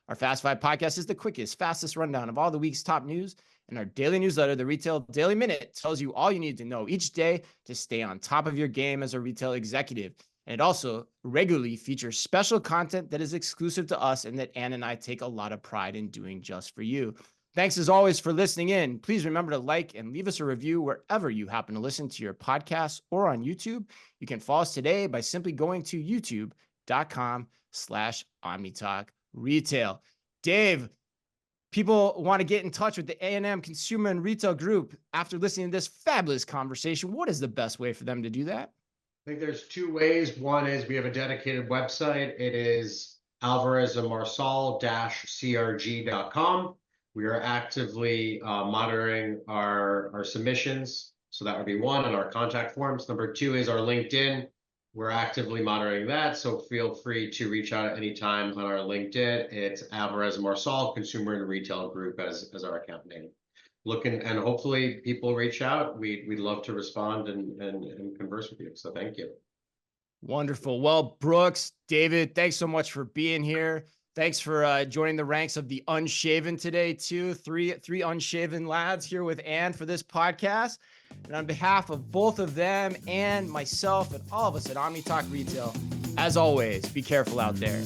Our Fast 5 podcast is the quickest, fastest rundown of all the week's top news. And our daily newsletter, the Retail Daily Minute, tells you all you need to know each day to stay on top of your game as a retail executive. And it also regularly features special content that is exclusive to us and that Ann and I take a lot of pride in doing just for you. Thanks as always for listening in. Please remember to like and leave us a review wherever you happen to listen to your podcasts or on YouTube. You can follow us today by simply going to youtube.com/OmniTalkRetail. Dave, people want to get in touch with the A&M Consumer and Retail Group after listening to this fabulous conversation. What is the best way for them to do that? I think there's 2 ways. One is we have a dedicated website. It is alvarezandmarsal-crg.com. We are actively monitoring our submissions. So that would be one, and our contact forms. Number 2 is our LinkedIn. We're actively monitoring that, so feel free to reach out at any time on our LinkedIn. It's Alvarez Marsal Consumer and Retail Group as our account name. Looking, and hopefully people reach out. We'd love to respond and converse with you. So thank you. Wonderful. Well, Brooks, David, thanks so much for being here. Thanks for joining the ranks of the unshaven today too. Three unshaven lads here with Ann for this podcast. And on behalf of both of them and myself and all of us at Omni Talk Retail, as always, be careful out there.